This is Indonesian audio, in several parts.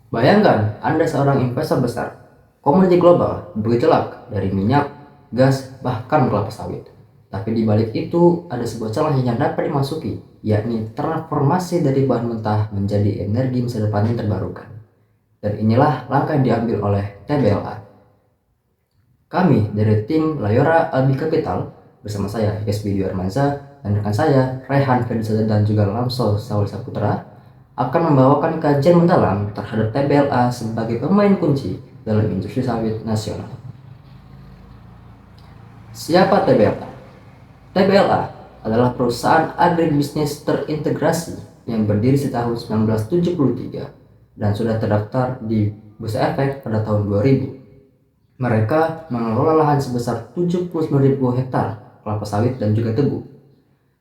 Bayangkan Anda seorang investor besar. Komoditi global bergejolak dari minyak, gas, bahkan kelapa sawit. Tapi di balik itu ada sebuah celah yang dapat dimasuki, yakni transformasi dari bahan mentah menjadi energi masa depan yang terbarukan. Dan inilah langkah yang diambil oleh TBLA. Kami dari tim Layora Albi Capital bersama saya Hikes Bidi Armanza dan rekan saya Rehan Ferdinand dan juga Lamso Saul Saputra akan membawakan kajian mendalam terhadap TBLA sebagai pemain kunci dalam industri sawit nasional. Siapa TBLA? TBLA adalah perusahaan agribisnis terintegrasi yang berdiri sejak tahun 1973 dan sudah terdaftar di Bursa Efek pada tahun 2000. Mereka mengelola lahan sebesar 79.000 hektar kelapa sawit dan juga tebu.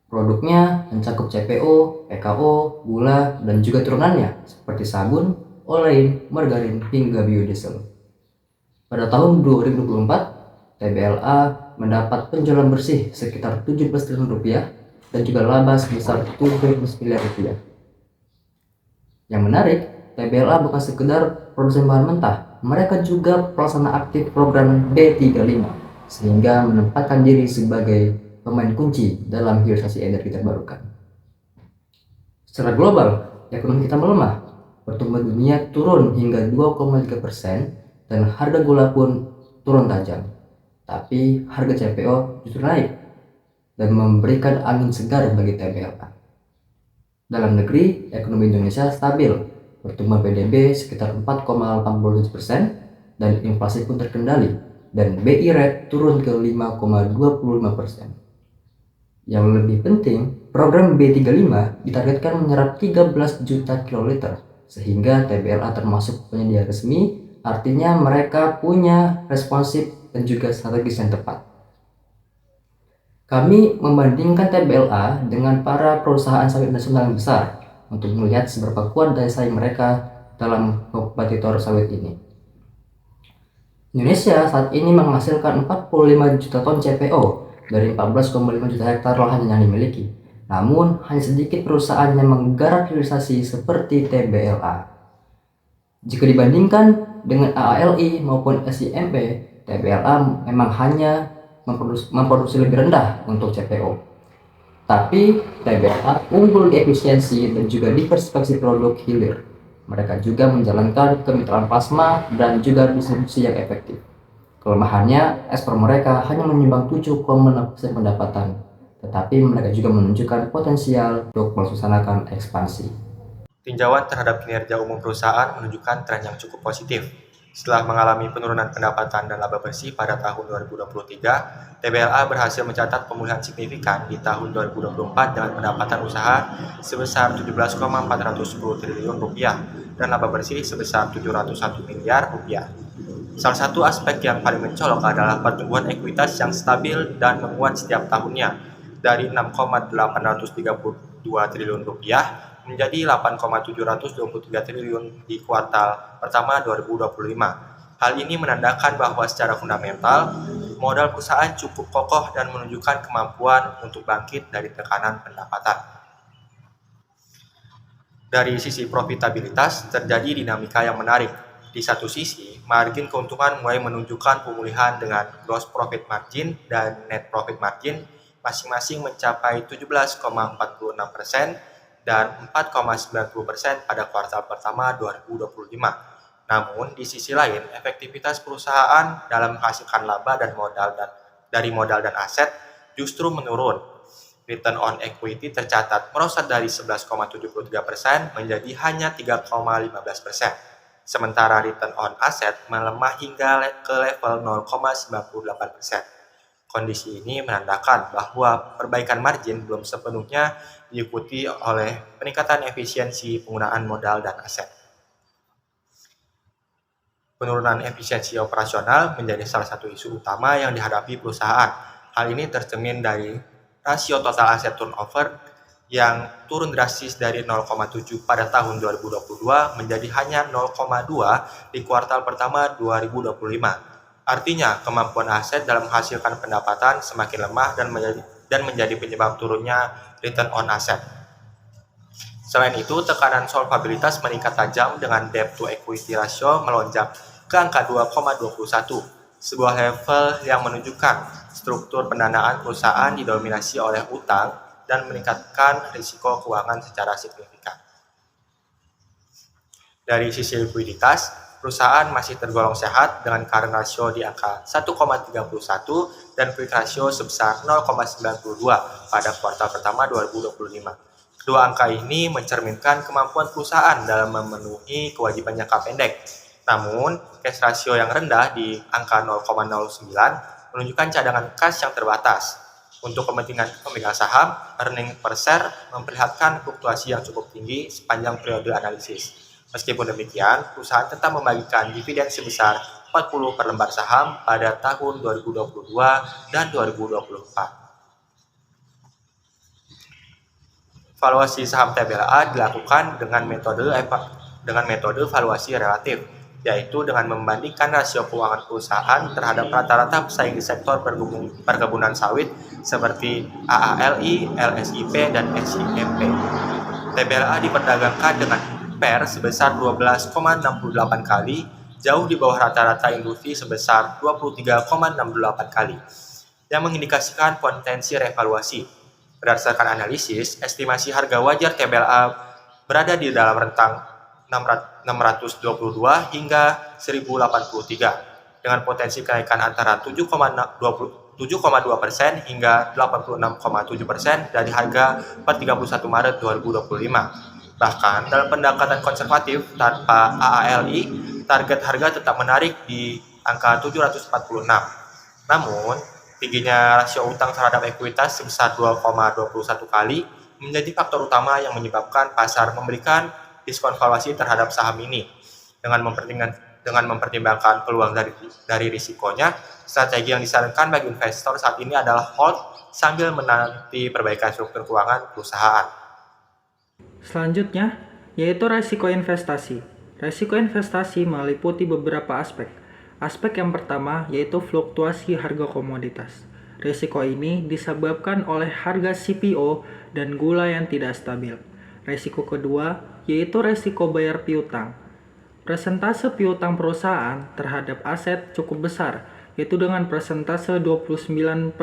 Produknya mencakup CPO, PKO, gula, dan juga turunannya seperti sabun, olein, margarin, hingga biodiesel. Pada tahun 2024, TBLA mendapat penjualan bersih sekitar 17 triliun rupiah dan juga laba sebesar 17 miliar rupiah. Yang menarik, TBLA bukan sekedar produsen bahan mentah, mereka juga pelaksana aktif program B35, sehingga menempatkan diri sebagai pemain kunci dalam hilirisasi energi terbarukan. Secara global, ekonomi kita melemah, pertumbuhan dunia turun hingga 2,3% dan harga gula pun turun tajam. Tapi harga CPO justru naik dan memberikan angin segar bagi TBLA. Dalam negeri, ekonomi Indonesia stabil, pertumbuhan PDB sekitar 4,87% dan inflasi pun terkendali, dan BI rate turun ke 5,25%. Yang lebih penting, program B35 ditargetkan menyerap 13 juta kiloliter, sehingga TBLA termasuk penyedia resmi, artinya mereka punya responsif dan juga strategis yang tepat. Kami membandingkan TBLA dengan para perusahaan sawit nasional yang besar untuk melihat seberapa kuat daya saing mereka dalam kompetitor sawit ini. Indonesia saat ini menghasilkan 45 juta ton CPO dari 14,5 juta hektar lahan yang dimiliki. Namun, hanya sedikit perusahaan yang menggarap hilirisasi seperti TBLA. Jika dibandingkan dengan AALI maupun SIMP, TBLA memang hanya memproduksi lebih rendah untuk CPO. Tapi TBLA unggul di efisiensi dan juga diversifikasi produk hilir. Mereka juga menjalankan kemitraan plasma dan juga distribusi yang efektif. Kelemahannya, ekspor mereka hanya menyumbang 7,6% pendapatan, tetapi mereka juga menunjukkan potensial untuk melaksanakan ekspansi. Tinjauan terhadap kinerja umum perusahaan menunjukkan tren yang cukup positif. Setelah mengalami penurunan pendapatan dan laba bersih pada tahun 2023, TBLA berhasil mencatat pemulihan signifikan di tahun 2024 dengan pendapatan usaha sebesar 17,410 triliun rupiah dan laba bersih sebesar 701 miliar rupiah. Salah satu aspek yang paling mencolok adalah pertumbuhan ekuitas yang stabil dan menguat setiap tahunnya dari 6,832 triliun rupiah menjadi 8,723 triliun di kuartal pertama 2025. Hal ini menandakan bahwa secara fundamental, modal perusahaan cukup kokoh dan menunjukkan kemampuan untuk bangkit dari tekanan pendapatan. Dari sisi profitabilitas, terjadi dinamika yang menarik. Di satu sisi, margin keuntungan mulai menunjukkan pemulihan dengan gross profit margin dan net profit margin masing-masing mencapai 17,46% dan 4,90% pada kuartal pertama 2025. Namun, di sisi lain, efektivitas perusahaan dalam menghasilkan laba dari modal dan aset justru menurun. Return on equity tercatat merosot dari 11,73% menjadi hanya 3,15%. Sementara return on asset melemah hingga ke level 0,98%. Kondisi ini menandakan bahwa perbaikan margin belum sepenuhnya diikuti oleh peningkatan efisiensi penggunaan modal dan aset. Penurunan efisiensi operasional menjadi salah satu isu utama yang dihadapi perusahaan. Hal ini tercermin dari rasio total aset turnover yang turun drastis dari 0,7 pada tahun 2022 menjadi hanya 0,2 di kuartal pertama 2025. Artinya, kemampuan aset dalam menghasilkan pendapatan semakin lemah dan menjadi penyebab turunnya return on asset. Selain itu, tekanan solvabilitas meningkat tajam dengan debt to equity ratio melonjak ke angka 2,21, sebuah level yang menunjukkan struktur pendanaan perusahaan didominasi oleh utang dan meningkatkan risiko keuangan secara signifikan. Dari sisi likuiditas, perusahaan masih tergolong sehat dengan current ratio di angka 1,31 dan quick ratio sebesar 0,92 pada kuartal pertama 2025. Kedua angka ini mencerminkan kemampuan perusahaan dalam memenuhi kewajiban jangka pendek. Namun, cash ratio yang rendah di angka 0,09 menunjukkan cadangan kas yang terbatas. Untuk kepentingan pemegang saham, earning per share memperlihatkan fluktuasi yang cukup tinggi sepanjang periode analisis. Meskipun demikian, perusahaan tetap membagikan dividen sebesar 40 per lembar saham pada tahun 2022 dan 2024. Valuasi saham TBLA dilakukan dengan metode valuasi relatif, yaitu dengan membandingkan rasio keuangan perusahaan terhadap rata-rata pesaing di sektor perkebunan sawit seperti AALI, LSIP, dan SIMP. TBLA diperdagangkan dengan PER sebesar 12,68 kali, jauh di bawah rata-rata industri sebesar 23,68 kali, yang mengindikasikan potensi revaluasi. Berdasarkan analisis, estimasi harga wajar TBLA berada di dalam rentang 622 hingga 1083, dengan potensi kenaikan antara 7,2% hingga 86,7% dari harga per 31 Maret 2025. Bahkan dalam pendekatan konservatif tanpa AALI, target harga tetap menarik di angka 746. Namun, tingginya rasio utang terhadap ekuitas sebesar 2,21 kali menjadi faktor utama yang menyebabkan pasar memberikan diskon valuasi terhadap saham ini. Dengan mempertimbangkan peluang dari risikonya, strategi yang disarankan bagi investor saat ini adalah hold sambil menanti perbaikan struktur keuangan perusahaan. Selanjutnya, yaitu resiko investasi. Resiko investasi meliputi beberapa aspek. Aspek yang pertama yaitu fluktuasi harga komoditas. Risiko ini disebabkan oleh harga CPO dan gula yang tidak stabil. Risiko kedua yaitu risiko bayar piutang. Persentase piutang perusahaan terhadap aset cukup besar, yaitu dengan persentase 29%.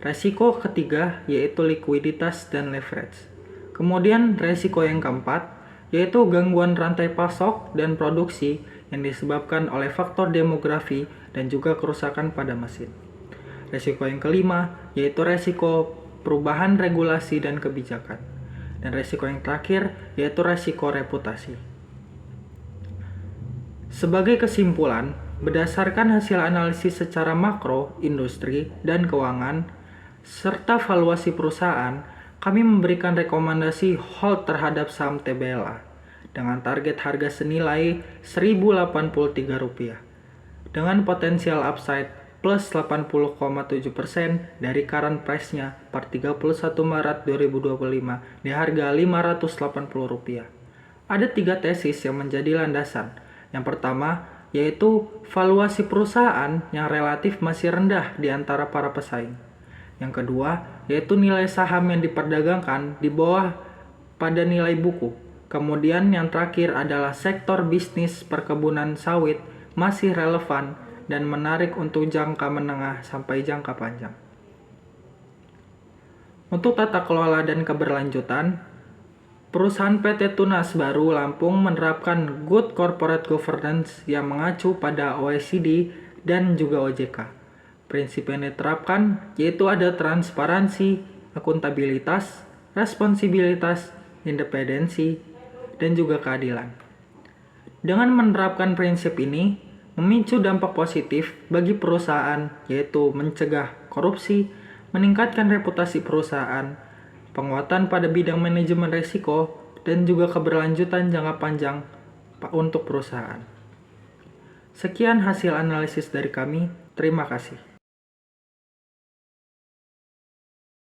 Risiko ketiga yaitu likuiditas dan leverage. Kemudian risiko yang keempat yaitu gangguan rantai pasok dan produksi yang disebabkan oleh faktor demografi dan juga kerusakan pada mesin. Risiko yang kelima yaitu risiko perubahan regulasi dan kebijakan. Dan risiko yang terakhir yaitu risiko reputasi. Sebagai kesimpulan, berdasarkan hasil analisis secara makro, industri, dan keuangan, serta valuasi perusahaan, kami memberikan rekomendasi hold terhadap saham TBLA dengan target harga senilai Rp1.083 dengan potensial upside plus 80,7% dari current price-nya per 31 Maret 2025 di harga Rp580. Ada 3 tesis yang menjadi landasan. Yang pertama, yaitu valuasi perusahaan yang relatif masih rendah di antara para pesaing. Yang kedua, yaitu nilai saham yang diperdagangkan di bawah pada nilai buku. Kemudian yang terakhir adalah sektor bisnis perkebunan sawit masih relevan dan menarik untuk jangka menengah sampai jangka panjang. Untuk tata kelola dan keberlanjutan, perusahaan PT Tunas Baru Lampung menerapkan Good Corporate Governance yang mengacu pada OECD dan juga OJK. Prinsip yang diterapkan yaitu ada transparansi, akuntabilitas, responsibilitas, independensi, dan juga keadilan. Dengan menerapkan prinsip ini, memicu dampak positif bagi perusahaan yaitu mencegah korupsi, meningkatkan reputasi perusahaan, penguatan pada bidang manajemen risiko, dan juga keberlanjutan jangka panjang untuk perusahaan. Sekian hasil analisis dari kami. Terima kasih.